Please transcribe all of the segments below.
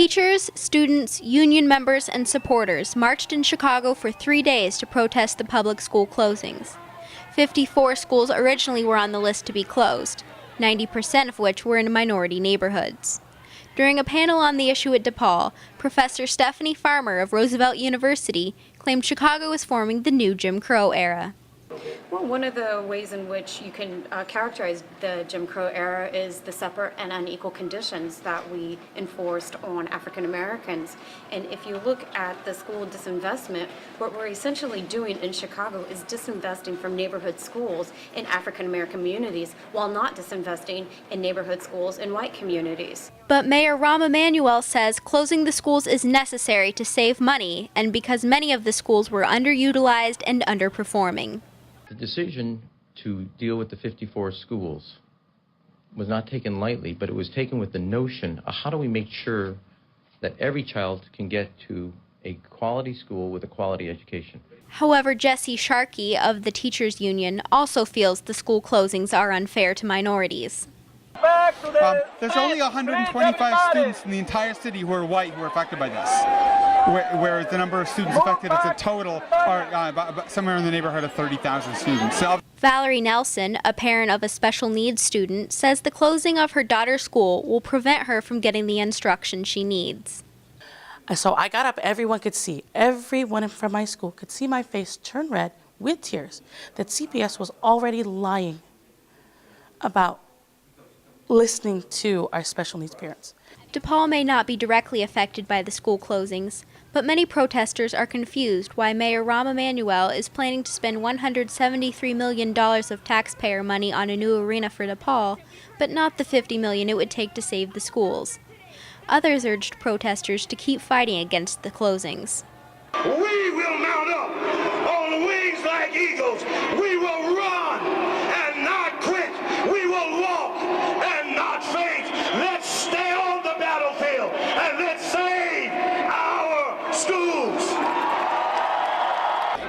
Teachers, students, union members, and supporters marched in Chicago for 3 days to protest the public school closings. 54 schools originally were on the list to be closed, 90% of which were in minority neighborhoods. During a panel on the issue at DePaul, Professor Stephanie Farmer of Roosevelt University claimed Chicago was forming the new Jim Crow era. Well, one of the ways in which you can characterize the Jim Crow era is the separate and unequal conditions that we enforced on African Americans. And if you look at the school disinvestment, what we're essentially doing in Chicago is disinvesting from neighborhood schools in African American communities while not disinvesting in neighborhood schools in white communities. But Mayor Rahm Emanuel says closing the schools is necessary to save money and because many of the schools were underutilized and underperforming. The decision to deal with the 54 schools was not taken lightly, but it was taken with the notion of how do we make sure that every child can get to a quality school with a quality education. However, Jesse Sharkey of the Teachers Union also feels the school closings are unfair to minorities. There's only 125 students in the entire city who are white who are affected by this, whereas the number of students affected as a total are somewhere in the neighborhood of 30,000 students. So Valerie Nelson, a parent of a special needs student, says the closing of her daughter's school will prevent her from getting the instruction she needs. So I got up, everyone from my school could see my face turn red with tears that CPS was already lying about listening to our special needs parents. DePaul may not be directly affected by the school closings, but many protesters are confused why Mayor Rahm Emanuel is planning to spend $173 million of taxpayer money on a new arena for DePaul, but not the $50 million it would take to save the schools. Others urged protesters to keep fighting against the closings. We will mount up on wings like eagles. We will run and not quit. We will walk and not faint. Let's stay on the battlefield and let's save our schools.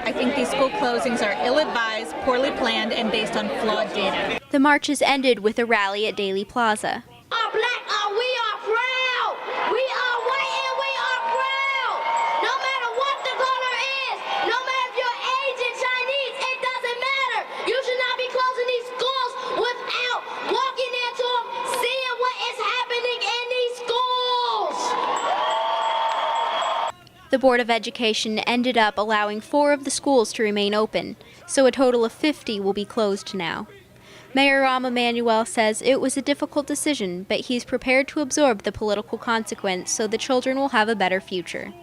I think these school closings are ill-advised, poorly planned, and based on flawed data. The marches ended with a rally at Daley Plaza. Are black, we are proud. We are white and we are proud. No matter what the color is, no matter if you're Asian, Chinese, it doesn't matter. You should not be closing these schools without walking into them, seeing what is happening in these schools. The Board of Education ended up allowing 4 of the schools to remain open, so a total of 50 will be closed now. Mayor Rahm Emanuel says it was a difficult decision, but he's prepared to absorb the political consequence so the children will have a better future.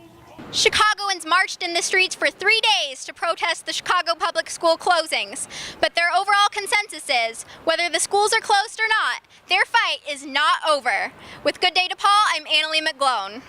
Chicagoans marched in the streets for 3 days to protest the Chicago public school closings, but their overall consensus is, whether the schools are closed or not, their fight is not over. With Good Day DePaul, I'm Annalie McGlone.